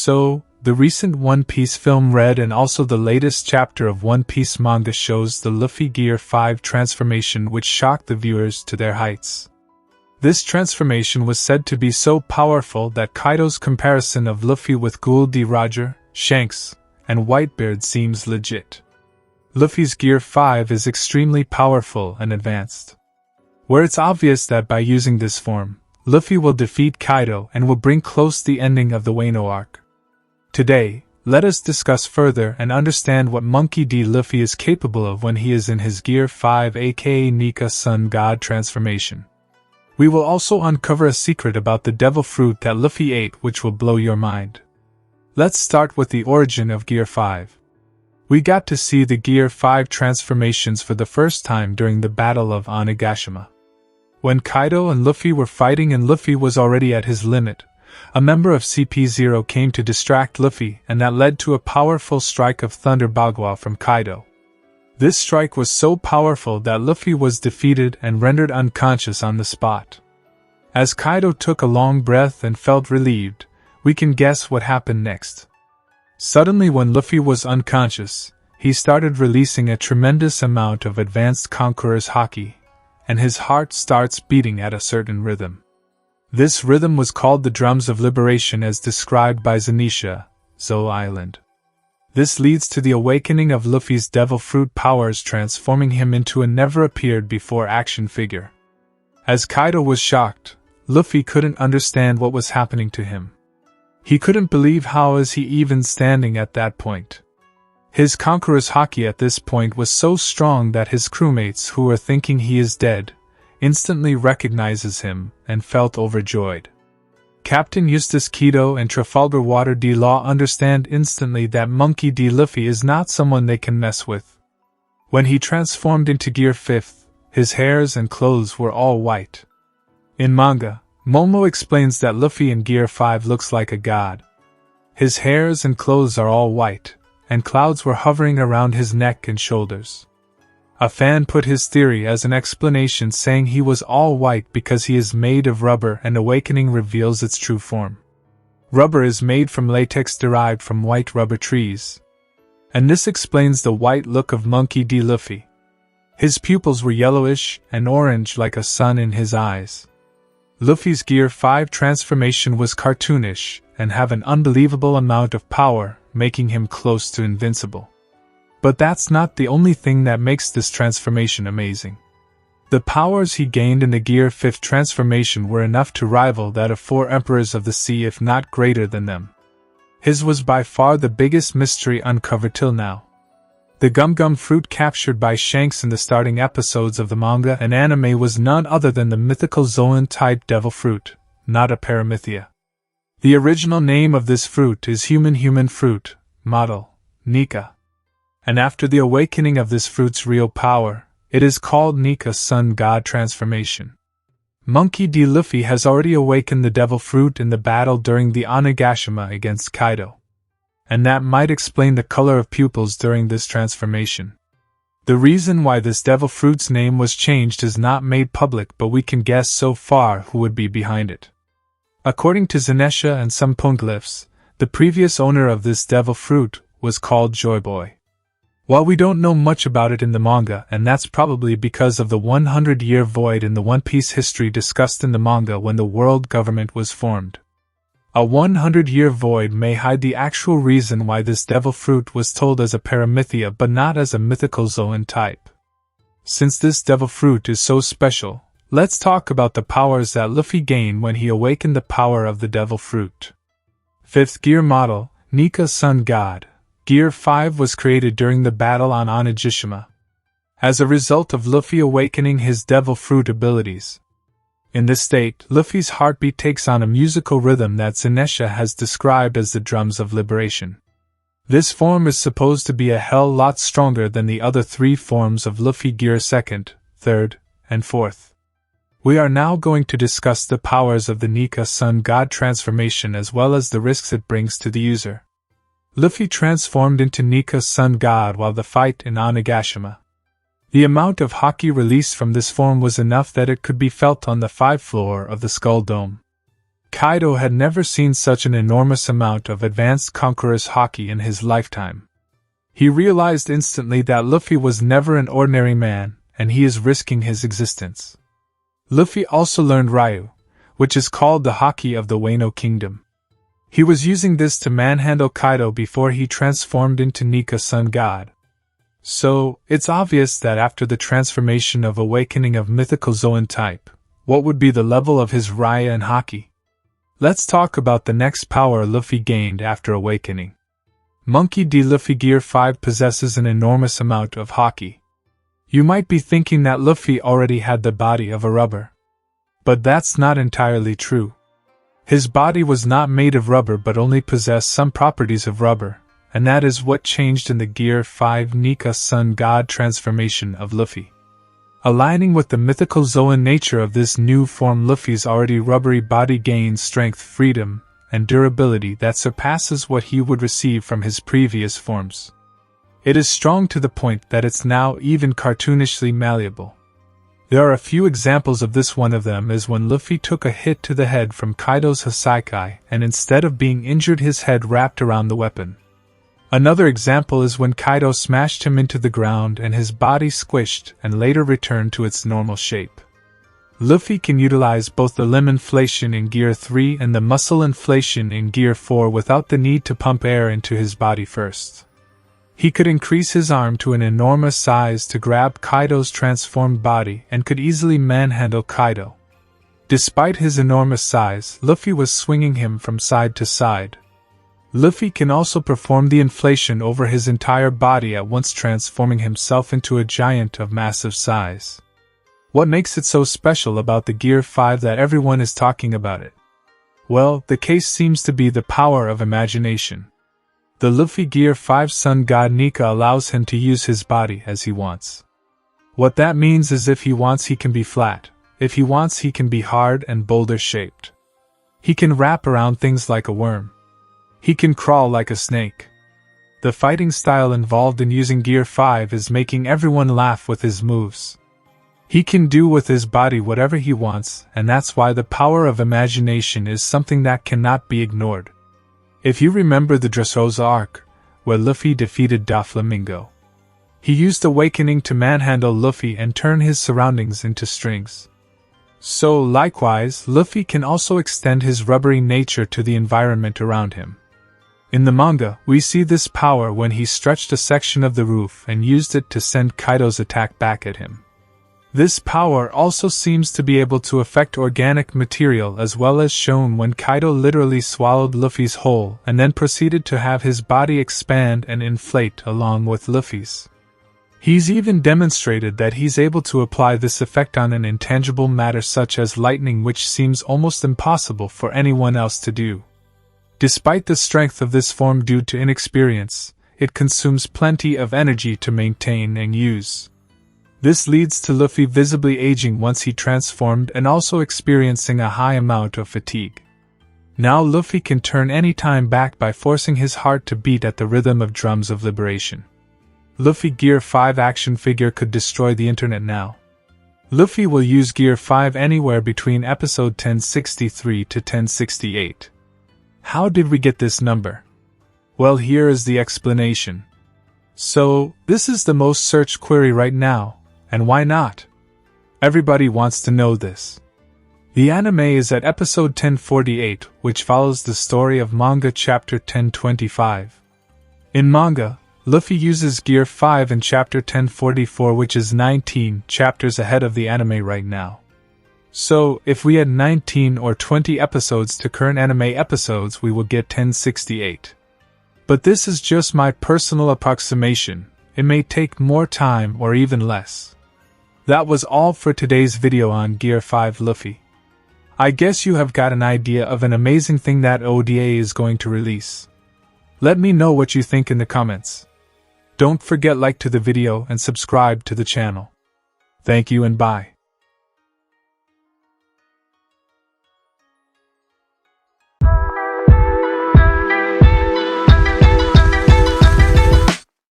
So, the recent One Piece film read and also the latest chapter of One Piece manga shows the Luffy Gear 5 transformation which shocked the viewers to their heights. This transformation was said to be so powerful that Kaido's comparison of Luffy with Ghoul D. Roger, Shanks, and Whitebeard seems legit. Luffy's Gear 5 is extremely powerful and advanced, where it's obvious that by using this form, Luffy will defeat Kaido and will bring close the ending of the Wano arc. Today, let us discuss further and understand what Monkey D. Luffy is capable of when he is in his Gear 5 aka Nika Sun God transformation. We will also uncover a secret about the devil fruit that Luffy ate which will blow your mind. Let's start with the origin of Gear 5. We got to see the Gear 5 transformations for the first time during the Battle of Onigashima. When Kaido and Luffy were fighting and Luffy was already at his limit, a member of CP0 came to distract Luffy and that led to a powerful strike of Thunder Bagua from Kaido. This strike was so powerful that Luffy was defeated and rendered unconscious on the spot. As Kaido took a long breath and felt relieved, we can guess what happened next. Suddenly when Luffy was unconscious, he started releasing a tremendous amount of advanced Conqueror's Haki, and his heart starts beating at a certain rhythm. This rhythm was called the Drums of Liberation as described by Zanisha, Zo Island. This leads to the awakening of Luffy's devil fruit powers, transforming him into a never-appeared-before action figure. As Kaido was shocked, Luffy couldn't understand what was happening to him. He couldn't believe how is he even standing at that point. His Conqueror's Haki at this point was so strong that his crewmates who were thinking he is dead instantly recognizes him and felt overjoyed. Captain Eustace Kido and Trafalgar Water D. Law understand instantly that Monkey D. Luffy is not someone they can mess with. When he transformed into Gear 5, his hairs and clothes were all white. In manga, Momo explains that Luffy in Gear 5 looks like a god. His hairs and clothes are all white, and clouds were hovering around his neck and shoulders. A fan put his theory as an explanation, saying he was all white because he is made of rubber and awakening reveals its true form. Rubber is made from latex derived from white rubber trees. And this explains the white look of Monkey D. Luffy. His pupils were yellowish and orange like a sun in his eyes. Luffy's Gear 5 transformation was cartoonish and have an unbelievable amount of power, making him close to invincible. But that's not the only thing that makes this transformation amazing. The powers he gained in the Gear 5 transformation were enough to rival that of 4 Emperors of the Sea, if not greater than them. His was by far the biggest mystery uncovered till now. The Gum Gum fruit captured by Shanks in the starting episodes of the manga and anime was none other than the mythical Zoan-type devil fruit, not a paramythia. The original name of this fruit is human fruit, model, Nika. And after the awakening of this fruit's real power, it is called Nika Sun God transformation. Monkey D. Luffy has already awakened the devil fruit in the battle during the Onigashima against Kaido. And that might explain the color of pupils during this transformation. The reason why this devil fruit's name was changed is not made public, but we can guess so far who would be behind it. According to Zanesha and some poneglyphs, the previous owner of this devil fruit was called Joy Boy. While we don't know much about it in the manga, and that's probably because of the 100-year void in the One Piece history discussed in the manga when the world government was formed. A 100-year void may hide the actual reason why this devil fruit was told as a paramythia but not as a mythical Zoan type. Since this devil fruit is so special, let's talk about the powers that Luffy gained when he awakened the power of the devil fruit. 5th Gear Model, Nika Sun God. Gear 5 was created during the battle on Onigashima, as a result of Luffy awakening his devil fruit abilities. In this state, Luffy's heartbeat takes on a musical rhythm that Zanesha has described as the Drums of Liberation. This form is supposed to be a hell lot stronger than the other 3 forms of Luffy Gear 2nd, 3rd, and 4th. We are now going to discuss the powers of the Nika Sun God transformation as well as the risks it brings to the user. Luffy transformed into Nika Sun God while the fight in Onigashima. The amount of Haki released from this form was enough that it could be felt on the 5th floor of the Skull Dome. Kaido had never seen such an enormous amount of advanced conqueror's haki in his lifetime. He realized instantly that Luffy was never an ordinary man, and he is risking his existence. Luffy also learned Ryu, which is called the haki of the Wano Kingdom. He was using this to manhandle Kaido before he transformed into Nika Sun God. So, it's obvious that after the transformation of awakening of mythical Zoan type, what would be the level of his Raya and haki? Let's talk about the next power Luffy gained after awakening. Monkey D. Luffy Gear 5 possesses an enormous amount of haki. You might be thinking that Luffy already had the body of a rubber. But that's not entirely true. His body was not made of rubber but only possessed some properties of rubber, and that is what changed in the Gear 5 Nika Sun God transformation of Luffy. Aligning with the mythical Zoan nature of this new form, Luffy's already rubbery body gains strength, freedom, and durability that surpasses what he would receive from his previous forms. It is strong to the point that it's now even cartoonishly malleable. There are a few examples of this. One of them is when Luffy took a hit to the head from Kaido's Hasaikai, and instead of being injured, his head wrapped around the weapon. Another example is when Kaido smashed him into the ground and his body squished and later returned to its normal shape. Luffy can utilize both the limb inflation in Gear 3 and the muscle inflation in Gear 4 without the need to pump air into his body first. He could increase his arm to an enormous size to grab Kaido's transformed body and could easily manhandle Kaido. Despite his enormous size, Luffy was swinging him from side to side. Luffy can also perform the inflation over his entire body at once, transforming himself into a giant of massive size. What makes it so special about the Gear 5 that everyone is talking about it? Well, the case seems to be the power of imagination. The Luffy Gear 5 Sun God Nika allows him to use his body as he wants. What that means is if he wants, he can be flat. If he wants, he can be hard and boulder-shaped. He can wrap around things like a worm. He can crawl like a snake. The fighting style involved in using Gear 5 is making everyone laugh with his moves. He can do with his body whatever he wants, and that's why the power of imagination is something that cannot be ignored. If you remember the Dressrosa arc, where Luffy defeated Doflamingo, he used awakening to manhandle Luffy and turn his surroundings into strings. So, likewise, Luffy can also extend his rubbery nature to the environment around him. In the manga, we see this power when he stretched a section of the roof and used it to send Kaido's attack back at him. This power also seems to be able to affect organic material, as well as shown when Kaido literally swallowed Luffy's whole and then proceeded to have his body expand and inflate along with Luffy's. He's even demonstrated that he's able to apply this effect on an intangible matter such as lightning, which seems almost impossible for anyone else to do. Despite the strength of this form due to inexperience, it consumes plenty of energy to maintain and use. This leads to Luffy visibly aging once he transformed and also experiencing a high amount of fatigue. Now Luffy can turn any time back by forcing his heart to beat at the rhythm of drums of liberation. Luffy Gear 5 action figure could destroy the internet now. Luffy will use Gear 5 anywhere between episode 1063 to 1068. How did we get this number? Well, here is the explanation. So, this is the most searched query right now, and why not? Everybody wants to know this. The anime is at episode 1048, which follows the story of Manga chapter 1025. In Manga, Luffy uses Gear 5 in chapter 1044, which is 19 chapters ahead of the anime right now. So, if we add 19 or 20 episodes to current anime episodes, we will get 1068. But this is just my personal approximation. It may take more time or even less. That was all for today's video on Gear 5 Luffy. I guess you have got an idea of an amazing thing that ODA is going to release. Let me know what you think in the comments. Don't forget to like the video and subscribe to the channel. Thank you and bye.